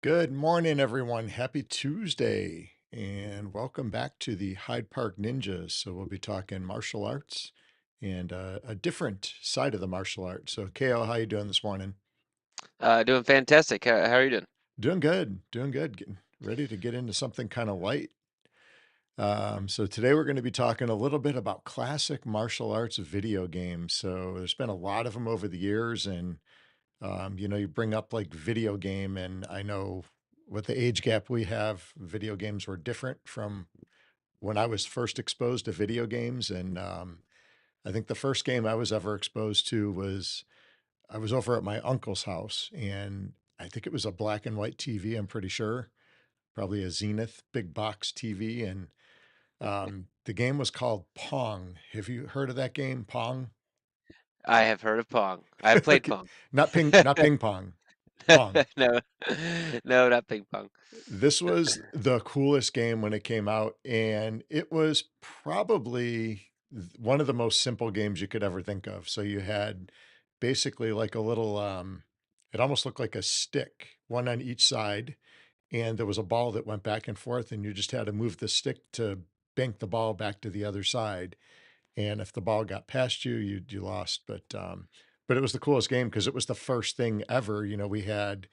Good morning, everyone. Happy Tuesday, and welcome back to the Hyde Park Ninjas. So we'll be talking martial arts and a different side of the martial arts. So, Kale, how you doing this morning? Doing fantastic. How are you doing? Doing good, doing good. Getting ready to get into something kind of light. So today we're going to be talking a little bit about classic martial arts video games. So there's been a lot of them over the years, and you bring up like video game, and I know with the age gap we have, video games were different from when I was first exposed to video games. And I think the first game I was ever exposed to was I was over at my uncle's house, and I think it was a black and white TV. I'm pretty sure, probably a Zenith big box TV, and the game was called Pong. Have you heard of that game, Pong? I have heard of Pong. I have played Okay, Pong. not ping pong, Pong. No, no, not ping pong. This was the coolest game when it came out, and it was probably one of the most simple games you could ever think of. So you had basically like a little, it almost looked like a stick, one on each side, and there was a ball that went back and forth, and you just had to move the stick to bank the ball back to the other side. And if the ball got past you, you lost. But it was the coolest game because it was the first thing ever. We had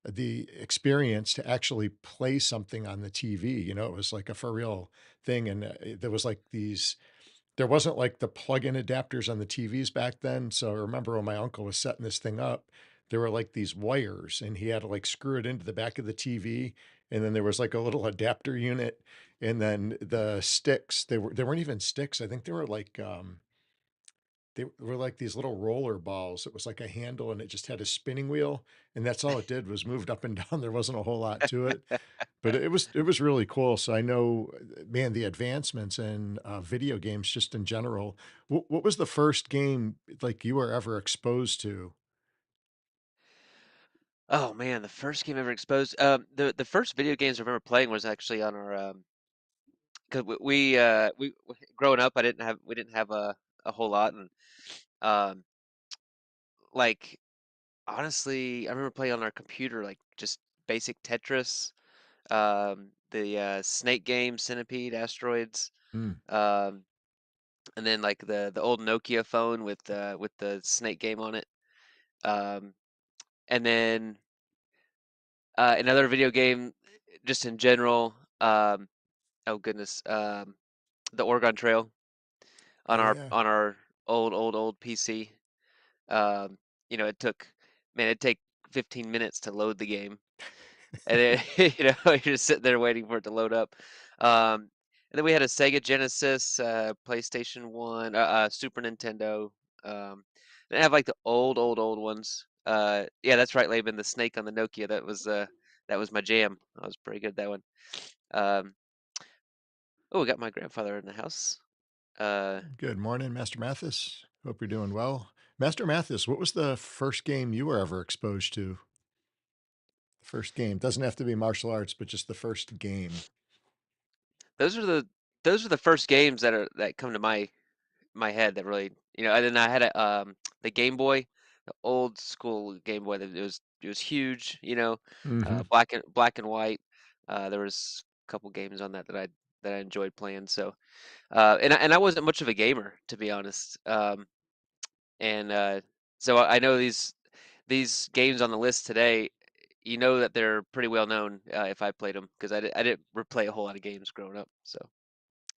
the experience to actually play something on the TV. It was like a for real thing. And there was like there wasn't like the plug-in adapters on the TVs back then. So I remember when my uncle was setting this thing up, there were like these wires and he had to like screw it into the back of the TV. And then there was like a little adapter unit. And then the sticks, they weren't even sticks. I think they were like these little roller balls. It was like a handle and it just had a spinning wheel, and that's all it did was moved up and down. There wasn't a whole lot to it, but it was really cool. So I know, man, the advancements in video games just in general. What was the first game like you were ever exposed to? Oh man, the first game ever exposed. The first video games I remember playing was actually on our because growing up, we didn't have a whole lot, and um like honestly, I remember playing on our computer like just basic Tetris, the Snake game, Centipede, Asteroids. Mm. Um, and then like the old Nokia phone with the snake game on it. Um, and then another video game, just in general. Oh goodness, the Oregon Trail on Oh our yeah. old PC. Um, it took man, it'd take 15 minutes to load the game, and then you're just sitting there waiting for it to load up. Um, and then we had a Sega Genesis, PlayStation One, Super Nintendo. And I have like the old ones. Yeah, that's right, Laban. The snake on the Nokia. That was my jam. I was pretty good at that one. Um, oh, we got my grandfather in the house. Uh, Good morning, Master Mathis. Hope you're doing well. Master Mathis, what was the first game you were ever exposed to? The first game doesn't have to be martial arts, but just the first game. those are the first games that come to my head that really, and then I had the Game Boy, the old school Game Boy. That it was huge, Hmm. black and white. There was a couple games on that I enjoyed playing. So, and I wasn't much of a gamer, to be honest. And so I know these games on the list today. You know that they're pretty well known if I played them because I didn't replay a whole lot of games growing up. So.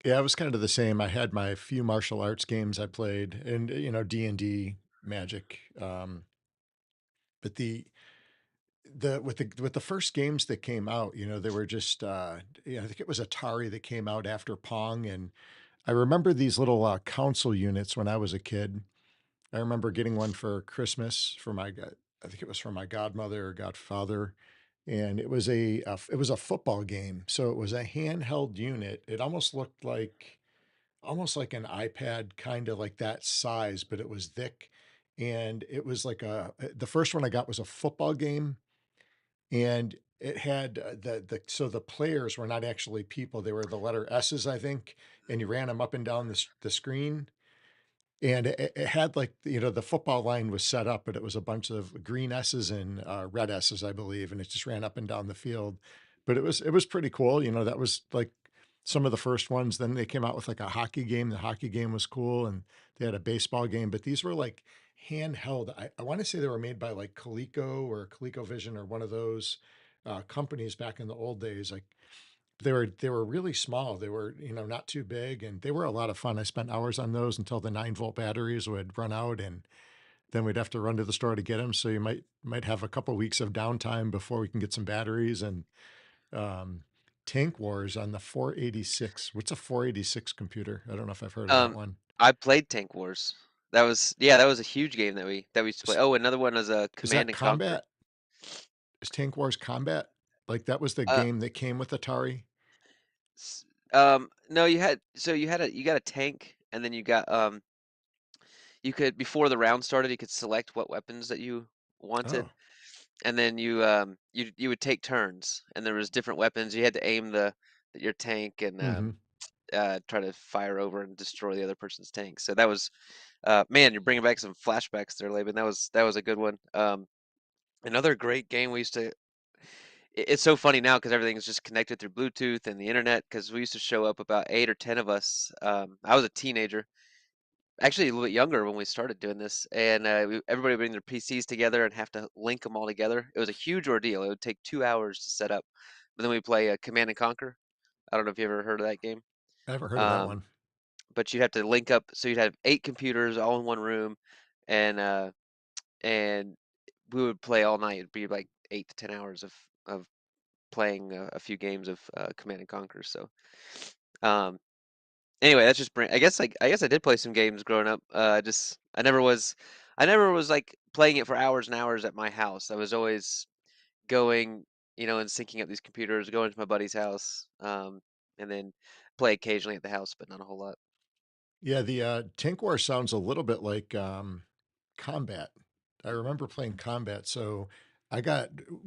Yeah, I was kind of the same. I had my few martial arts games I played and, D&D, Magic. But with the first games that came out, they were just yeah, I think it was Atari that came out after Pong. And I remember these little console units when I was a kid. I remember getting one for Christmas for I think it was from my godmother or godfather, and it was a football game. So it was a handheld unit. It almost like an iPad, kind of like that size, but it was thick. And it was like the first one I got was a football game, and it had so the players were not actually people; they were the letter S's, I think, and you ran them up and down the screen. and it had like, the football line was set up, but it was a bunch of green S's and red S's, I believe, and it just ran up and down the field. But it was pretty cool. That was like some of the first ones. Then they came out with like a hockey game. The hockey game was cool, and they had a baseball game. But these were like handheld. I want to say they were made by like ColecoVision or one of those companies back in the old days. Like they were really small. They were, not too big, and they were a lot of fun. I spent hours on those until the 9-volt batteries would run out, and then we'd have to run to the store to get them. So you might have a couple weeks of downtime before we can get some batteries. And um, Tank Wars on the 486. What's a 486 computer? I don't know if I've heard of that Um, one. I played Tank Wars. That was yeah, that was a huge game that we used to play. Is, Oh, another one was is Command that and Conquer. combat? Is Tank Wars combat? Like that was the Uh, game that came with Atari? no, you got a tank, and then you could before the round started, you could select what weapons that you Oh, wanted, and then you would take turns, and there was different weapons. You had to aim your tank and mm-hmm. try to fire over and destroy the other person's tank. So that was man, you're bringing back some flashbacks there, Laban. That was a good one. Another great game we used to. It's so funny now because everything's just connected through Bluetooth and the internet. Because we used to show up about 8 or 10 of us. I was a teenager, actually a little bit younger when we started doing this, and everybody would bring their PCs together and have to link them all together. It was a huge ordeal. It would take 2 hours to set up. But then we play Command and Conquer. I don't know if you ever heard of that game. I never heard of that Um, one. but you'd have to link up, so you'd have 8 computers all in one room, and and we would play all night. It'd be like 8 to 10 hours of playing a few games of Command and Conquer. So um, anyway, that's just I guess I did play some games growing up. Just I never was like playing it for hours and hours at my house. I was always going, and syncing up these computers, going to my buddy's house, and then play occasionally at the house, but not a whole lot. Yeah, the Tank War sounds a little bit like Combat. I remember playing Combat. So we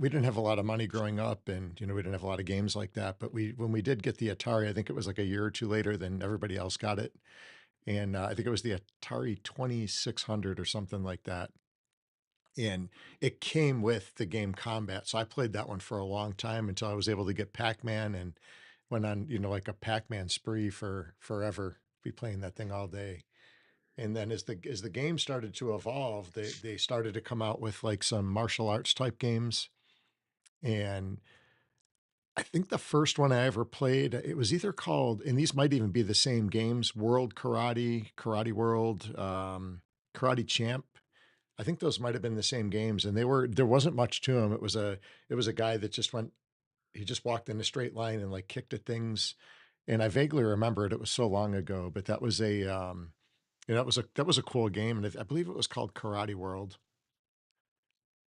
didn't have a lot of money growing up, and we didn't have a lot of games like that. But when we did get the Atari, I think it was like a year or two later than everybody else got it, and I think it was the Atari 2600 or something like that. And it came with the game Combat, so I played that one for a long time until I was able to get Pac-Man and went on, like a Pac-Man spree for forever, be playing that thing all day. And then as the game started to evolve, they started to come out with like some martial arts type games. And I think the first one I ever played, it was either called, and these might even be the same games, World Karate, Karate World, Karate Champ. I think those might have been the same games, and there wasn't much to them. It was a guy that he just walked in a straight line and like kicked at things. And I vaguely remember it. It was so long ago, but that was a cool game, and I believe it was called Karate World.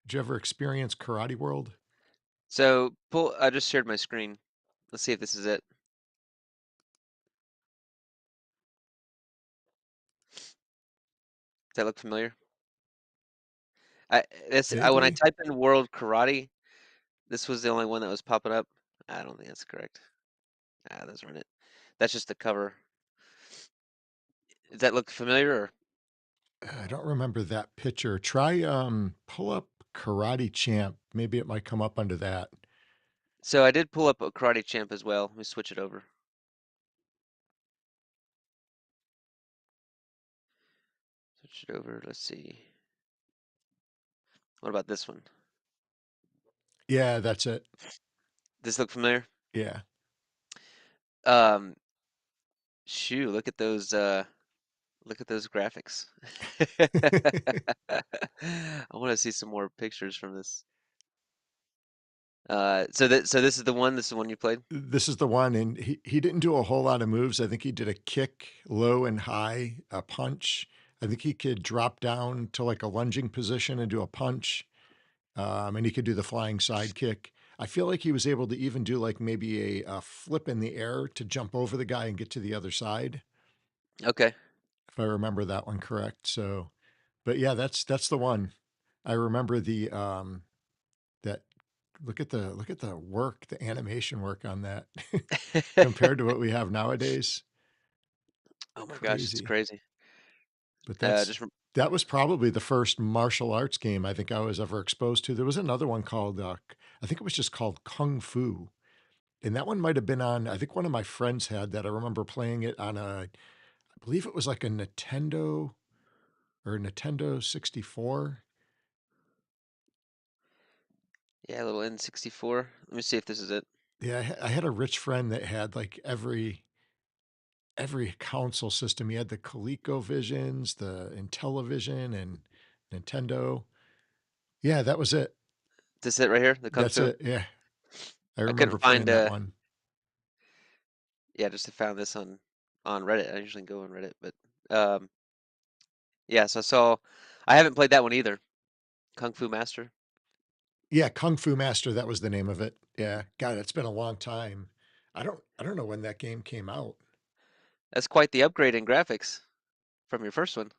Did you ever experience Karate World? So I just shared my screen. Let's see if this is it. Does that look familiar? When I Vaguely. type in World Karate, this was the only one that was popping up. I don't think that's correct. Those aren't it. That's just the cover. Does that look familiar? Or? I don't remember that picture. Try pull up Karate Champ. Maybe it might come up under that. So I did pull up a Karate Champ as well. Let me switch it over. Switch it over. Let's see. What about this one? Yeah, that's it. This look familiar? Yeah. Um, Shoo, look at those graphics. I want to see some more pictures from this. So this is the one. This is the one you played. This is the one, and he didn't do a whole lot of moves. I think he did a kick, low and high, a punch. I think he could drop down to like a lunging position and do a punch, and he could do the flying side kick. I feel like he was able to even do like maybe a flip in the air to jump over the guy and get to the other side, Okay. if I remember that one correct. So, but yeah, that's the one. I remember that look at the work, the animation work on that compared to what we have nowadays. Oh my gosh, it's Crazy. crazy. But Just rem that was probably the first martial arts game I think I was ever exposed to. There was another one called, I think it was just called Kung Fu, and that one might have been on I think one of my friends had that. I remember playing it on I believe it was like a Nintendo or a Nintendo 64. yeah, a little N64. Let me see if this is it. Yeah, I had a rich friend that had, like, every console system. He had the ColecoVisions, the Intellivision, and Nintendo. Yeah, that was it. This it right here, the Kung That's Fu? it, yeah. I I couldn't remember find, playing that one. yeah, just found this on Reddit. I usually go on Reddit, but, um, yeah, so I haven't played that one either. Kung Fu Master. Yeah, Kung Fu Master, that was the name of it. Yeah. God, it's been a long time. I don't know when that game came out. That's quite the upgrade in graphics from your first one.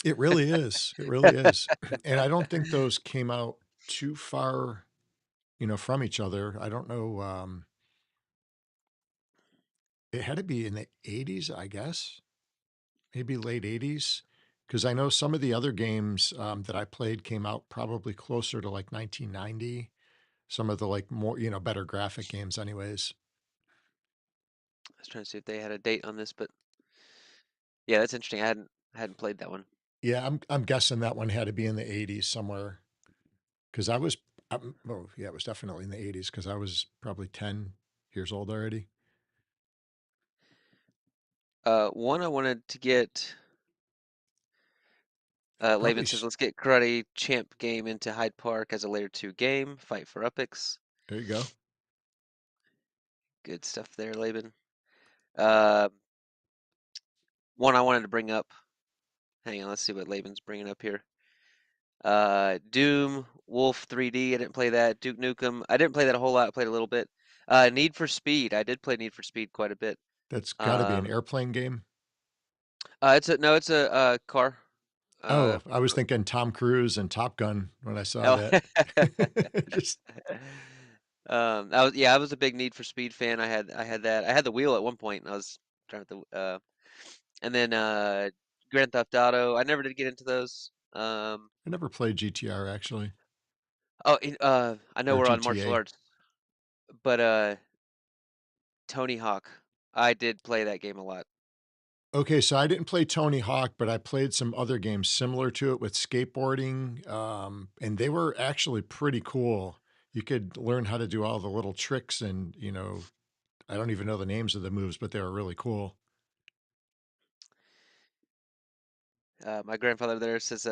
It really is. It really is. And I don't think those came out too far, from each other. I don't know, it had to be in the '80s, I guess, maybe late '80s, because I know some of the other games, that I played came out probably closer to, like, 1990. Some of the, like, more, better graphic games anyways. I was trying to see if they had a date on this, but yeah, that's interesting. I hadn't played that one. Yeah, I'm guessing that one had to be in the '80s somewhere. 'Cause oh, yeah, it was definitely in the '80s. Because I was probably 10 years old already. One I wanted to get, Probably Laban says, let's get Karate Champ game into Hyde Park as a layer 2 game. Fight for Upex. there you go. Good stuff there, Laban. Uh, One I wanted to bring up. Hang on, let's see what Laban's bringing up here. Doom, Wolf 3D. I didn't play that. Duke Nukem. I didn't play that a whole lot. I played a little bit. Need for Speed. I did play Need for Speed quite a bit. That's gotta be an Um, airplane game. it's a no, it's a car. Uh, Oh, I was thinking Tom Cruise and Top Gun when I saw oh. that. Just I was a big Need for Speed fan. I had that. I had the wheel at one point, and I was trying to, and then Grand Theft Auto. I never did get into those. I never played GTR actually, I know or we're on martial GTA. arts, but Tony Hawk. I did play that game a lot. Okay, so I didn't play Tony Hawk, but I played some other games similar to it with skateboarding, and they were actually pretty cool. You could learn how to do all the little tricks and, I don't even know the names of the moves, but they were really cool. My grandfather there says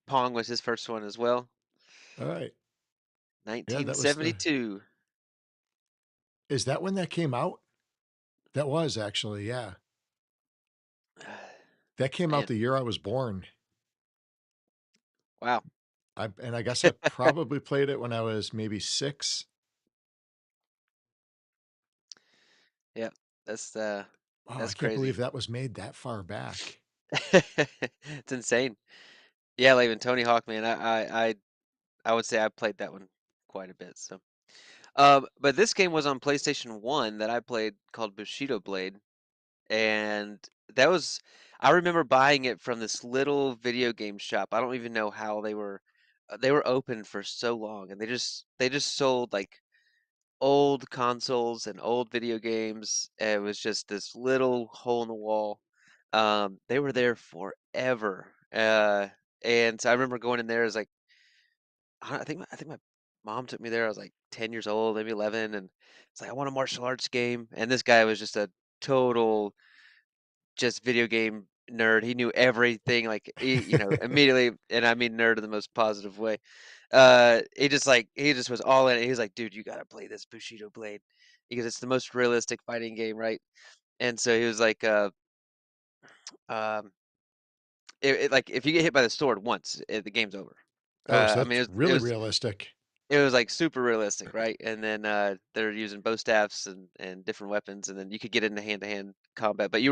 Pong was his first one as well. All right. Yeah, that was the 1972. is that when that came out? That was actually, yeah. That came out Man, the year I was born. wow. I guess I probably played it when I was maybe 6. Yeah, that's Oh, I that's can't believe crazy. that was made that far back. It's insane. Yeah, like even Tony Hawk, man. I would say I played that one quite a bit. So, but this game was on PlayStation 1 that I played called Bushido Blade, and that was I remember buying it from this little video game shop. I don't even know how they were open for so long, and they just sold like old consoles and old video games. It was just this little hole in the wall. They were there forever. And so I remember going in there as like I think my mom took me there. I was like 10 years old, maybe 11, and it's like I want a martial arts game. And this guy was just a total just video game nerd. He knew everything, like immediately, and I mean nerd in the most positive way. He just was all in it. He was like, "Dude, you gotta play this Bushido Blade because it's the most realistic fighting game, right?" And so he was like, um, like if you get hit by the sword once, the game's over. Oh, so I mean, that's really realistic. it was like super realistic, right? And then they're using bow staffs and different weapons, and then you could get into hand to hand combat. But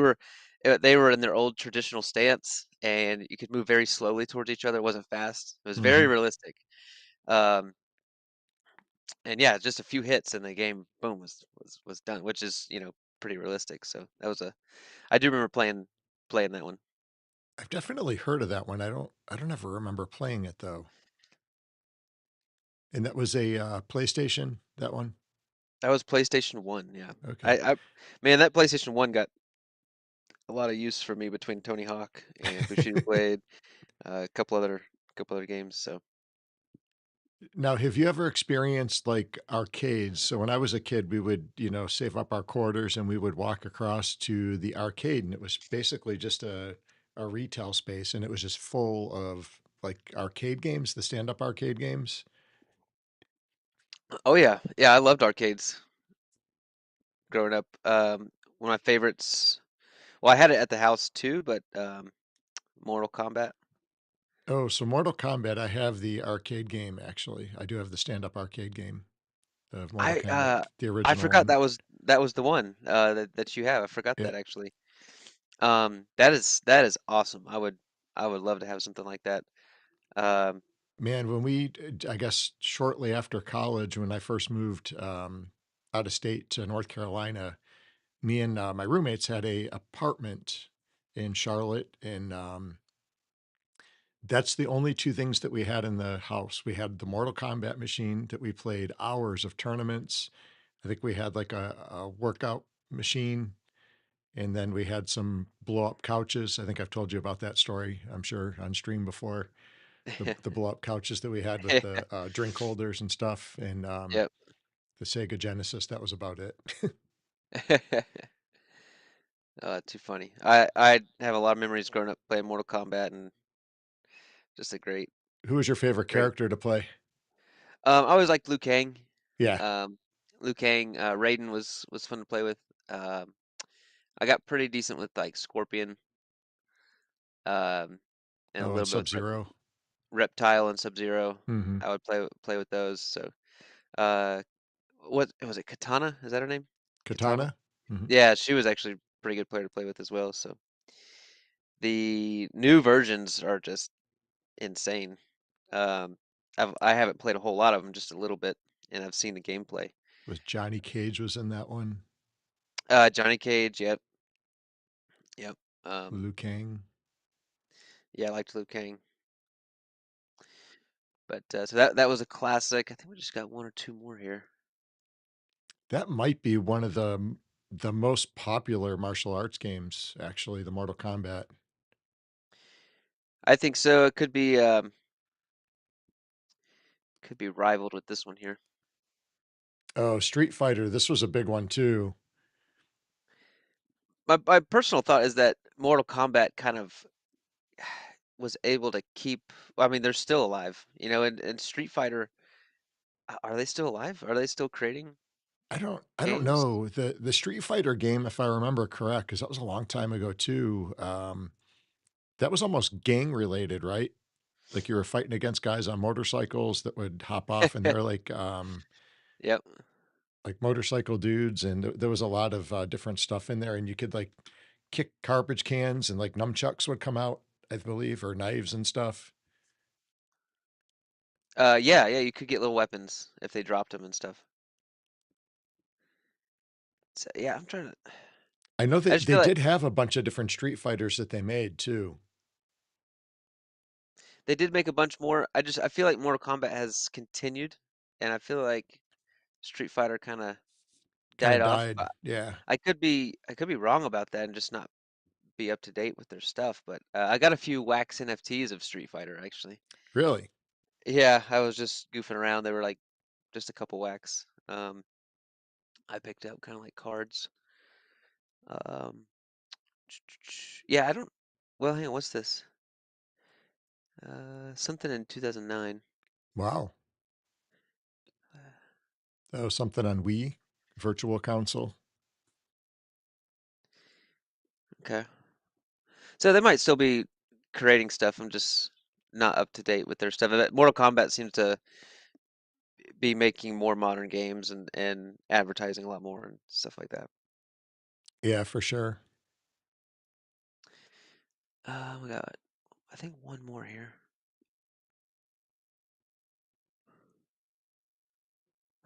they were in their old traditional stance, and you could move very slowly towards each other. It wasn't fast. It was very Mhm. realistic. Um, and yeah, just a few hits and the game, boom, was done, which is pretty realistic. So that was a I do remember playing that one. I've definitely heard of that one. I don't ever remember playing it though. And that was a, PlayStation, that one? That was PlayStation 1, yeah. Okay. I man, that PlayStation 1 got a lot of use for me between Tony Hawk and Bushido Blade, a couple other games, so Now, have you ever experienced, like, arcades? So when I was a kid, we would, save up our quarters and we would walk across to the arcade, and it was basically just a retail space, and it was just full of, like, arcade games, the stand-up arcade games. oh, yeah. Yeah, I loved arcades growing up. One of my favorites, well, I had it at the house too, but, Mortal Kombat. Oh, so Mortal Kombat, I have the arcade game, actually. I do have the stand-up arcade game of Mortal I, Kombat, uh, the I original forgot one. that was the one, that you have. I forgot Yeah. that actually. That is awesome. I would love to have something like that. Um, Man, when I guess shortly after college, when I first moved, out of state to North Carolina, me and, my roommates had a apartment in Charlotte, and, that's the only 2 things that we had in the house. We had the Mortal Kombat machine that we played hours of tournaments. I think we had, like, a workout machine, and then we had some blow-up couches. I think I've told you about that story, I'm sure, on stream before. The blow-up couches that we had with the, drink holders and stuff, and, Yep. the Sega Genesis, that was about it. Too funny. I have a lot of memories growing up playing Mortal Kombat and just a Who was your favorite great. character to play? I always liked Liu Kang. Yeah. Um, Liu Kang, Raiden was fun to play with. Um, I got pretty decent with like Scorpion, um, and a Oh, and little bit with Sub-Zero. Reptile and Sub-Zero. Mhm. I would play with those. So, uh, what was it? Katana? Is that her name? Katana? Katana? Mhm. Yeah, she was actually a pretty good player to play with as well. So the new versions are just insane. I haven't played a whole lot of them, just a little bit, and I've seen the gameplay. Was Johnny Cage was in that one? Johnny Cage, yep, yep. Um, Liu Kang? yeah, I liked Liu Kang, but so that was a classic. I think we just got one or two more here. That might be one of the most popular martial arts games, actually, the Mortal Kombat. I think so. It could be rivaled with this one here. Oh, Street Fighter, this was a big one too. My personal thought is that Mortal Kombat kind of was able to keep. Well, I mean, they're still alive, and Street Fighter. Are they still alive? Are they still creating I don't games? know. The Street Fighter game, if I remember correct, because that was a long time ago too, that was almost gang related, right? Like you were fighting against guys on motorcycles that would hop off and they were Yep. like motorcycle dudes, and there was a lot of, different stuff in there, and you could, like, kick garbage cans and, like, nunchucks would come out, I believe, or knives and stuff. Yeah, yeah. You could get little weapons if they dropped them and stuff. So, yeah, I'm trying to. I know I that just they feel like did have a bunch of different Street Fighters that they made too. they did make a bunch more. I feel like Mortal Kombat has continued, and I feel like Street Fighter kind of Kinda died off. died, yeah. I could be wrong about that and just not be up to date with their stuff. But I got a few wax NFTs of Street Fighter actually. Really? Yeah, I was just goofing around. They were like just a couple wax. I picked up kind of like cards. Um, yeah, I don't. Well, hang on. What's this? Something in 2009. Wow. Oh, something on Wii? Virtual Console? Okay. So they might still be creating stuff. I'm just not up to date with their stuff. Mortal Kombat seems to be making more modern games and advertising a lot more and stuff like that. Yeah, for sure. We got, I think, one more here.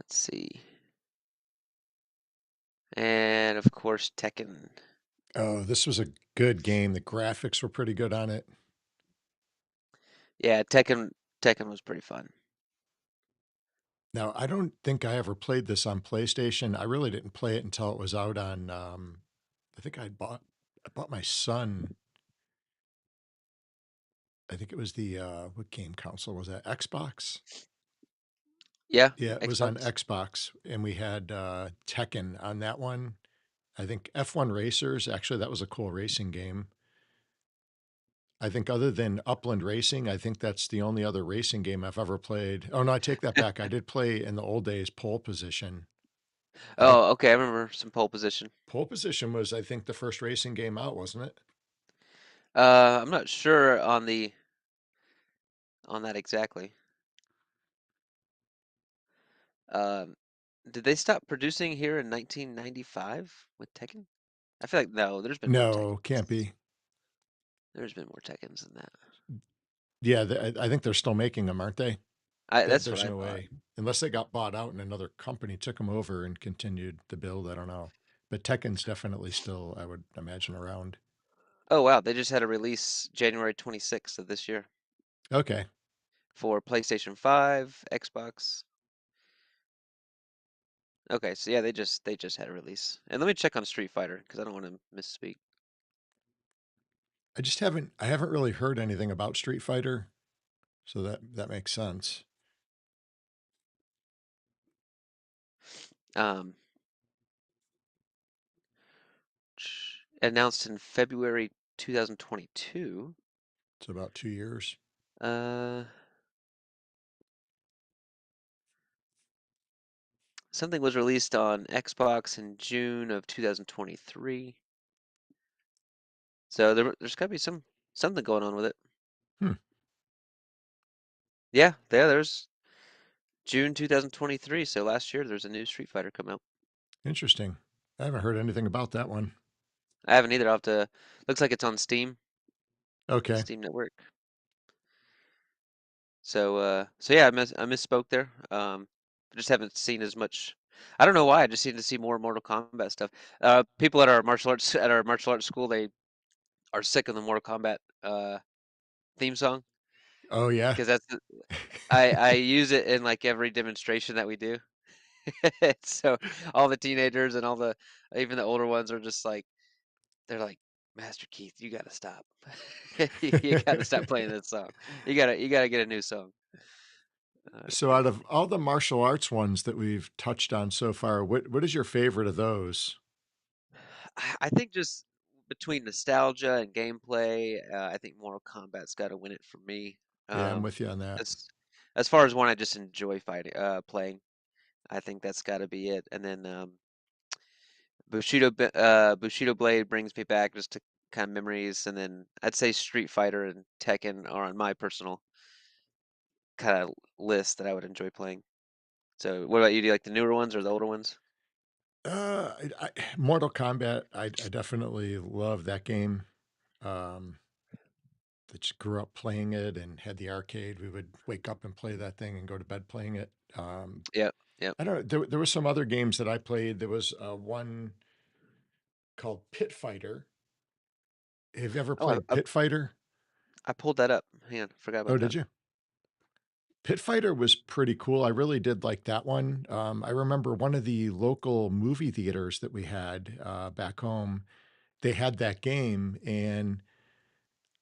Let's see. And of course, Tekken. Oh, this was a good game. The graphics were pretty good on it. Yeah, Tekken was pretty fun. Now, I don't think I ever played this on PlayStation. I really didn't play it until it was out on, I think I bought my son, I think it was the, what game console was that? Xbox? Yeah, Yeah, it was on Xbox. Xbox, and we had, Tekken on that one. I think F1 Racers, actually, that was a cool racing game. I think other than Upland Racing, I think that's the only other racing game I've ever played. Oh, no, I take that back. I did play in the old days Pole Position. I think Oh, okay, I remember some pole position. Pole Position was, I think, the first racing game out, wasn't it? I'm not sure on that exactly. Um, did they stop producing here in 1995 with Tekken? I feel like no, there's been more No, Tekkens. can't be. There's been more Tekkens than that. Yeah, I think they're still making them, aren't they? That's what There's I no thought. way. Unless they got bought out and another company took them over and continued the build, I don't know. But Tekken's definitely still, I would imagine, around. Oh wow, they just had a release January 26th of this year Okay. for PlayStation 5, Xbox. Okay, so yeah, they just had a release. And let me check on Street Fighter because I don't want to misspeak. I haven't really heard anything about Street Fighter, so that makes sense. Um, Announced in February 2022. It's about 2 years. Uh, Something was released on Xbox in June of 2023. So there's got to be something going on with it. Hmm, Yeah, there's June 2023. So last year there's a new Street Fighter come out. interesting. I haven't heard anything about that one. I haven't either. I'll have to. Looks like it's on Steam, Okay. Steam Network. So yeah, I misspoke there. I just haven't seen as much. I don't know why. I just seem to see more Mortal Kombat stuff. People at our martial arts school, they are sick of the Mortal Kombat theme song Oh, yeah. because I use it in like every demonstration that we do. So all the teenagers and all the even the older ones are just like they're like, Master Keith, you gotta stop. You gotta stop playing this song. You gotta get a new song. It's So pretty out of funny. all the martial arts ones that we've touched on so far, what is your favorite of those? I think just between nostalgia and gameplay, I think Mortal Kombat's got to win it for me. Yeah, I'm Um, with you on that. as as far as one I just enjoy playing, I think that's got to be it. And then Bushido Blade brings me back just to kind of memories. And then I'd say Street Fighter and Tekken are on my personal kind of list that I would enjoy playing. So, what about you? Do you like the newer ones or the older ones? Mortal Kombat, I definitely love that game. Um, that just grew up playing it and had the arcade. We would wake up and play that thing and go to bed playing it. Yep, yep. I don't know. There was some other games that I played. There was one called Pit Fighter. Have you ever Oh, played Pit Fighter? I pulled that up. Hang on, forgot Oh, about did that. you? Pit Fighter was pretty cool. I really did like that one. I remember one of the local movie theaters that we had back home. They had that game, and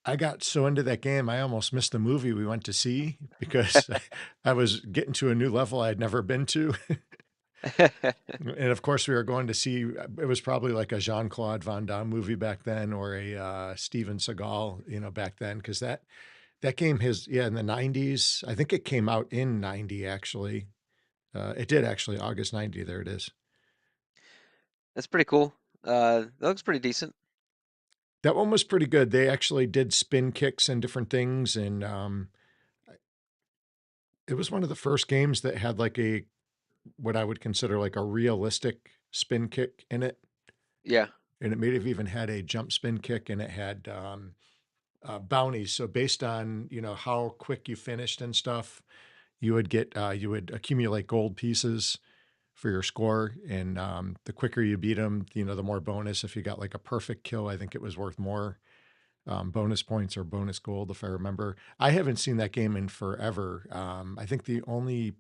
I got so into that game, I almost missed the movie we went to see because I was getting to a new level I had never been to. And of course, we were going to see, it was probably like a Jean-Claude Van Damme movie back then or a Steven Seagal, back then, because that game has, yeah, in the 90s, I think it came out in 90 actually. It did actually, August 90, there it is. That's pretty cool. That looks pretty decent. That one was pretty good. They actually did spin kicks and different things, and it was one of the first games that had like a what I would consider like a realistic spin kick in it, Yeah. and it may have even had a jump spin kick, and it had, bounties. So based on, how quick you finished and stuff, you would accumulate gold pieces, for your score, and, the quicker you beat them, the more bonus. If you got, like, a perfect kill, I think it was worth more, bonus points or bonus gold, if I remember. I haven't seen that game in forever. I think the only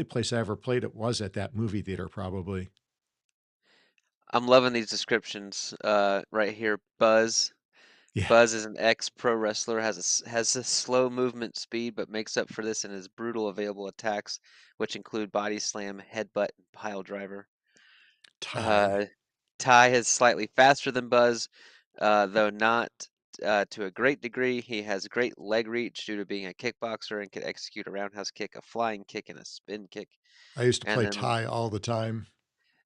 place I ever played it was at that movie theater, probably. I'm loving these descriptions right here. Buzz. Yeah, Buzz is an ex-pro wrestler, has a slow movement speed, but makes up for this in his brutal available attacks, which include body slam, headbutt, and pile driver. Ty. Uh, Ty is slightly faster than Buzz, though not to a great degree. He has great leg reach due to being a kickboxer and can execute a roundhouse kick, a flying kick, and a spin kick. I used to And play then, Ty all the time.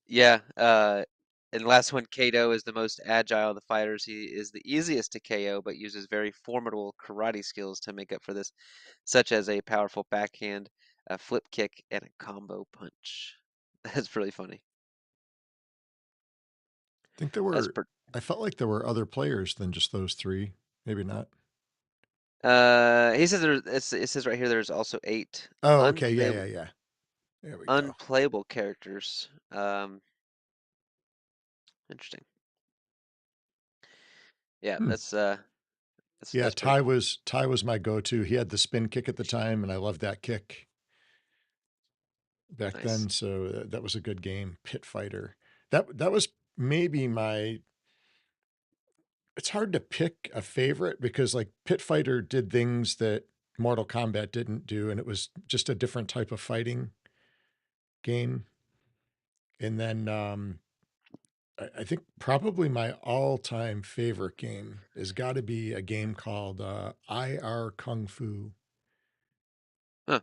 yeah, and last one, Kato is the most agile of the fighters. He is the easiest to KO, but uses very formidable karate skills to make up for this, such as a powerful backhand, a flip kick, and a combo punch. That's really funny. I think there That's were I felt like there were other players than just those 3. Maybe not. He says it says right here there's also 8 Oh, okay, yeah, unplayable yeah, yeah. There we go. unplayable characters. Interesting. Yeah, Hmm. Yeah, that's pretty cool. Ty was my go-to. He had the spin kick at the time, and I loved that kick back Nice. then, so that was a good game. Pit Fighter. That was maybe my it's hard to pick a favorite because, like, Pit Fighter did things that Mortal Kombat didn't do, and it was just a different type of fighting game. And then, I think probably my all-time favorite game has gotta be a game called, IR Kung Fu. Huh.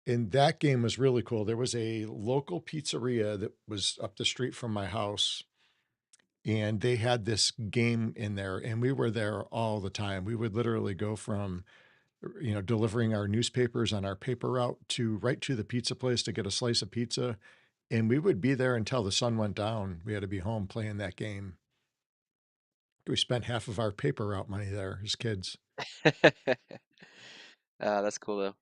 And that game was really cool. There was a local pizzeria that was up the street from my house, and they had this game in there, and we were there all the time. We would literally go from, delivering our newspapers on our paper route to right to the pizza place to get a slice of pizza, and we would be there until the sun went down. We had to be home playing that game. We spent half of our paper route money there as kids. That's cool though.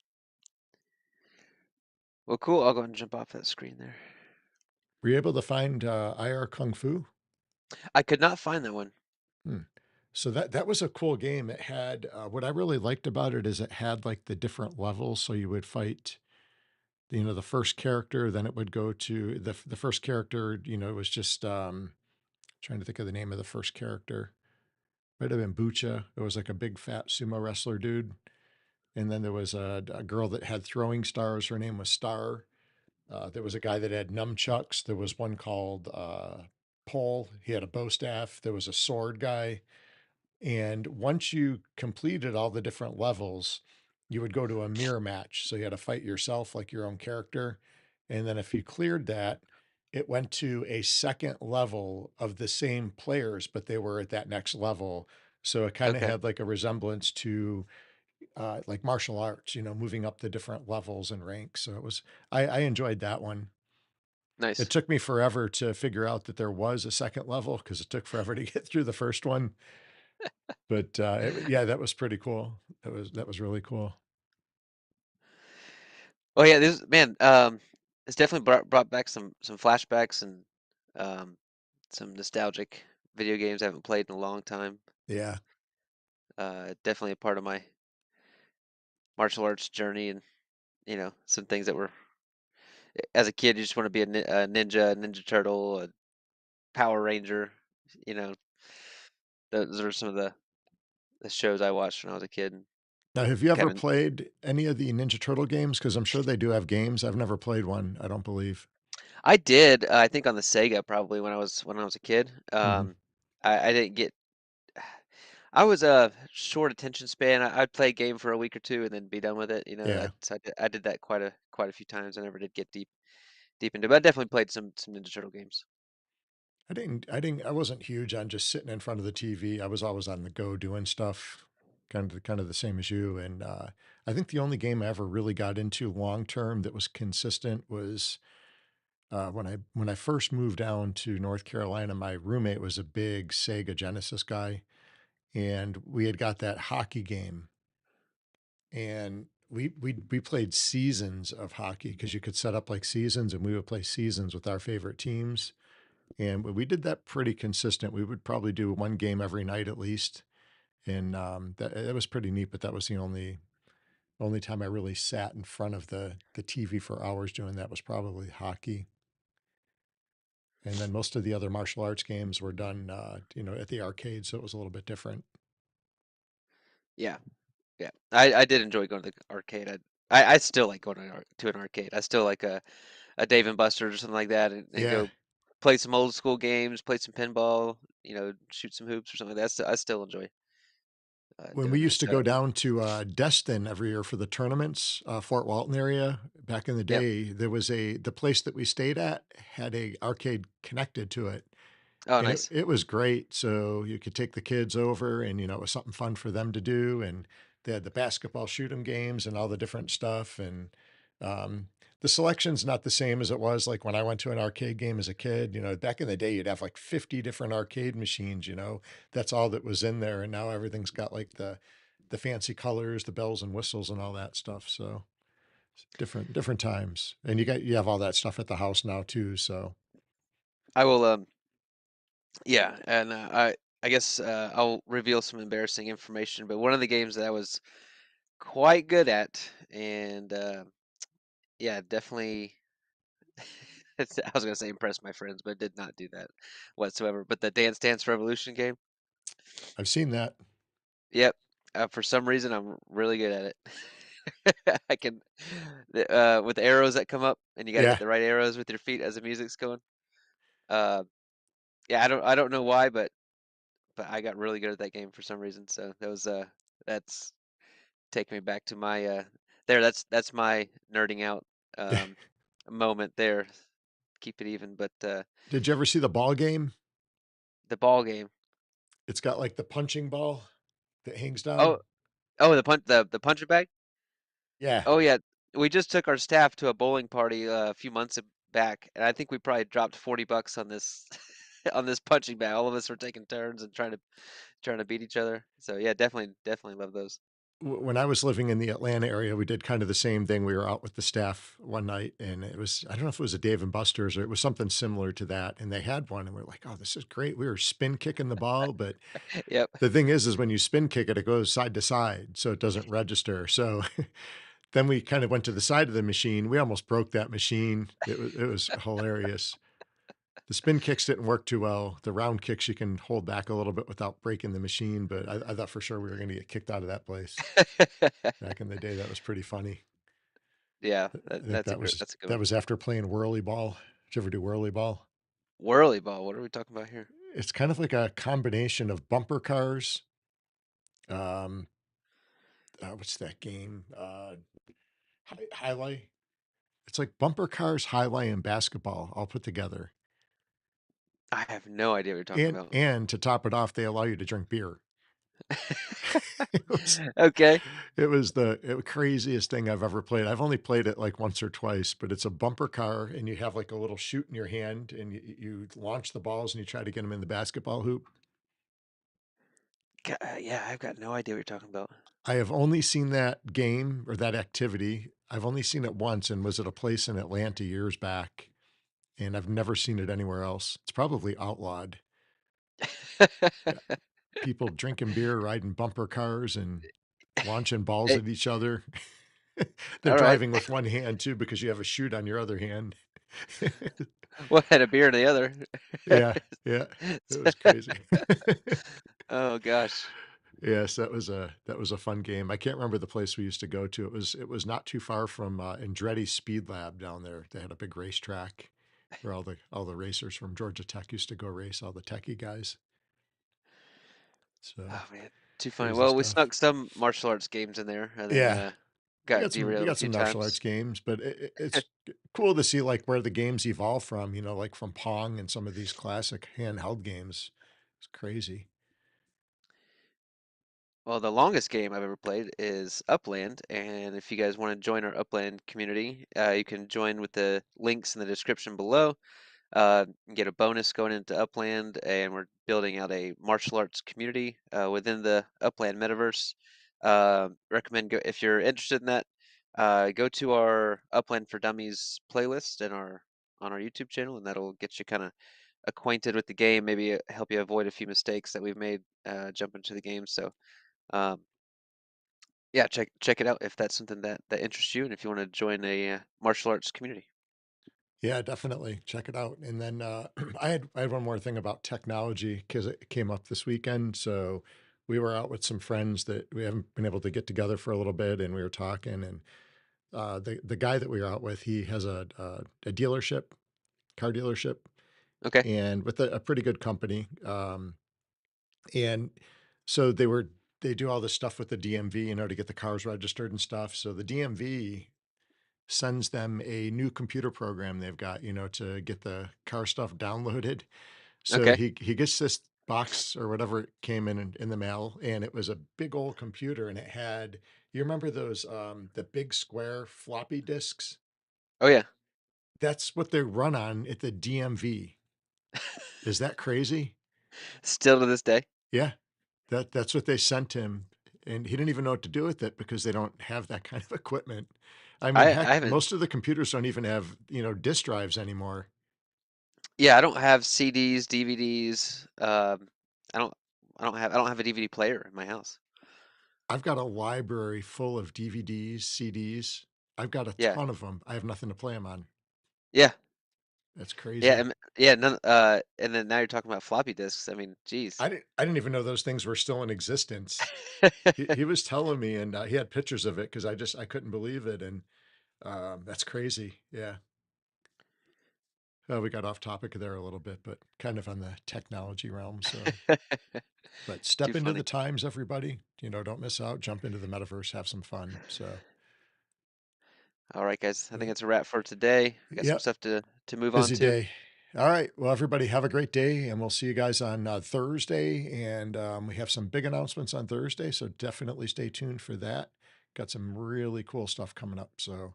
Well, cool. I'll go ahead and jump off that screen there. Were you able to find, IR Kung Fu? I could not find that one. Hmm. So that was a cool game. It had, what I really liked about it is it had, like, the different levels, so you would fight, the first character, then it would go to the first character, it was just, trying to think of the name of the first character. Might have been Bucha. It was like a big fat sumo wrestler dude, and then there was a girl that had throwing stars, her name was Star. There was a guy that had nunchucks. There was one called, Pole, he had a bow staff. There was a sword guy. And once you completed all the different levels, you would go to a mirror match. So you had to fight yourself like your own character. And then if you cleared that, it went to a second level of the same players, but they were at that next level. So it kind of Okay. had like a resemblance to like martial arts, moving up the different levels and ranks. So I enjoyed that one. It Nice. took me forever to figure out that there was a second level because it took forever to get through the first one. But, yeah, that was pretty cool. That was really cool. Oh yeah, this man, it's definitely brought back some flashbacks and um, some nostalgic video games I haven't played in a long time. Yeah. Definitely a part of my martial arts journey, and some things that were as a kid you just want to be a ninja, a ninja turtle, a Power Ranger. You know, those are some of the shows I watched when I was a kid. Now, have you ever Kind of, played any of the Ninja Turtle games? Because 'Cause I'm sure they do have games. I've never played one, I don't believe. I did. I think on the Sega probably when I was a kid. Mhm. I didn't get. I was a short attention span. I'd play a game for a week or two and then be done with it. Yeah. I did that quite a few times. I never did get deep into it, but I definitely played some Ninja Turtle games. I wasn't huge on just sitting in front of the TV. I was always on the go doing stuff, kind of the same as you, and, I think the only game I ever really got into long term that was consistent was, when I first moved down to North Carolina, my roommate was a big Sega Genesis guy, and we had got that hockey game, and we played seasons of hockey because you could set up like seasons, and we would play seasons with our favorite teams. And we did that pretty consistent. We would probably do one game every night at least, and that was pretty neat. But that was the only time I really sat in front of the TV for hours doing that was probably hockey. And then most of the other martial arts games were done, at the arcade, so it was a little bit different. Yeah, yeah. I did enjoy going to the arcade. I still like going to to an arcade. I still like a Dave and Buster's or something like that, and Yeah. go play some old school games, play some pinball, shoot some hoops or something like that. I still enjoy When we doing that. used to go down to, Destin every year for the tournaments, Fort Walton area, back in the Yep. day, there was the place that we stayed at had a arcade connected to it, Oh, and it nice. it was great, so you could take the kids over and, it was something fun for them to do, and they had the basketball shoot 'em games and all the different stuff, and, um, the selection's not the same as it was, like, when I went to an arcade game as a kid. Back in the day, you'd have, like, 50 different arcade machines, that's all that was in there, and now everything's got, like, the fancy colors, the bells and whistles and all that stuff, so it's different times, and you have all that stuff at the house now too, so I will. Yeah, and I guess I'll reveal some embarrassing information. But one of the games that I was quite good at, and yeah, definitely. I was gonna say impress my friends, but did not do that whatsoever. But the Dance Dance Revolution game. I've seen that. Yep. For some reason, I'm really good at it. I can, with the arrows that come up, and you got to hit Yeah. the right arrows with your feet as the music's going. Uh, yeah, I don't know why, but I got really good at that game for some reason. So that's taking me back to my there. That's my nerding out um moment there. Keep it even, but Did you ever see the ball game? the ball game. It's got, like, the punching ball that hangs Oh, down? oh, the puncher bag. Yeah. Oh yeah, we just took our staff to a bowling party a few months back, and I think we probably dropped $40 on this on this punching bag. All of us were taking turns and trying to beat each other. So yeah, definitely love those. When I was living in the Atlanta area, we did kind of the same thing. We were out with the staff one night, and it was, I don't know if it was a Dave and Buster's or it was something similar to that. And they had one, and we are like, oh, this is great. We were spin kicking the ball. But Yep. the thing is when you spin kick it, it goes side to side. So it doesn't register. So then we kind of went to the side of the machine. We almost broke that machine. It was hilarious. The spin kicks didn't work too well. The round kicks, you can hold back a little bit without breaking the machine. But I thought for sure we were going to get kicked out of that place. Back in the day, that was pretty funny. Yeah, I think that was that's a good that one. was after playing whirly ball. Did you ever do whirly ball? Whirly ball. What are we talking about here? It's kind of like a combination of bumper cars. Um, what's that game? Highlight. It's like bumper cars, highlight, and basketball all put together. I have no idea what you're talking And about. and to top it off, they allow you to drink beer. It was Okay. it was the craziest thing I've ever played. I've only played it like once or twice, but it's a bumper car, and you have like a little chute in your hand, and you launch the balls, and you try to get them in the basketball hoop. Yeah, I've got no idea what you're talking about. I have only seen that game or that activity. I've only seen it once and was at a place in Atlanta years back, and I've never seen it anywhere else. It's probably outlawed. Yeah, people drinking beer, riding bumper cars, and launching balls Hey, at each other. They're all right. driving with one hand too because you have a chute on your other hand. One had a beer in the other. Yeah, yeah, it was crazy. Oh gosh. Yes, that was a fun game. I can't remember the place we used to go to. It was not too far from, Andretti Speed Lab down there. They had a big racetrack where all the racers from Georgia Tech used to go race, all the techie guys. So, Oh man, too funny. crazy Well, we stuff. snuck some martial arts games in there, and then Yeah, we got got some we derailed a got few some martial arts times. games, but it's cool to see, like, where the games evolve from, like from Pong and some of these classic handheld games. It's crazy. Well, the longest game I've ever played is Upland, and if you guys want to join our Upland community, you can join with the links in the description below. Get a bonus going into Upland, and we're building out a martial arts community within the Upland Metaverse. Recommend go if you're interested in that. go to our Upland for Dummies playlist and our on our YouTube channel, and that'll get you kind of acquainted with the game, maybe help you avoid a few mistakes that we've made jumping into the game. So um, yeah, check it out if that's something that interests you, and if you want to join a martial arts community. Yeah, definitely. Check it out. And then I had one more thing about technology because it came up this weekend. So we were out with some friends that we haven't been able to get together for a little bit, and we were talking. And the guy that we were out with, he has a dealership, car dealership, Okay. and with a pretty good company. And so they do all this stuff with the DMV, to get the cars registered and stuff. So the DMV sends them a new computer program they've got, to get the car stuff downloaded. So Okay. he gets this box or whatever it came in the mail, and it was a big old computer, and it had, you remember those the big square floppy disks? Oh yeah. That's what they run on at the DMV. Is that crazy? Still to this day. Yeah. That's what they sent him, and he didn't even know what to do with it because they don't have that kind of equipment. I mean, I heck, haven't. most of the computers don't even have, disk drives anymore. Yeah, I don't have CDs, DVDs. I don't. I don't have a DVD player in my house. I've got a library full of DVDs, CDs. I've got a Yeah. ton of them. I have nothing to play them on. Yeah. That's Yeah. crazy. Yeah. None. And then now you're talking about floppy disks. I mean, geez. I didn't even know those things were still in existence. He was telling me, and he had pictures of it because I couldn't believe it, and that's crazy. Yeah. We got off topic there a little bit, but kind of on the technology realm. So, but Too step into the funny. times, everybody. Don't miss out. Jump into the metaverse, have some fun. So, All right, guys. I think uh, that's a wrap for today. I got some yeah, stuff to move on busy to. day. All right. Well, everybody, have a great day, and we'll see you guys on Thursday. And we have some big announcements on Thursday, so definitely stay tuned for that. Got some really cool stuff coming up. So,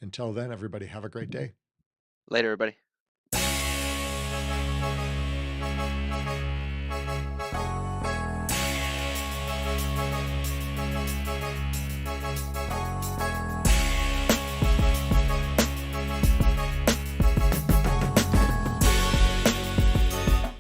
until then, everybody, have a great day. Later, everybody.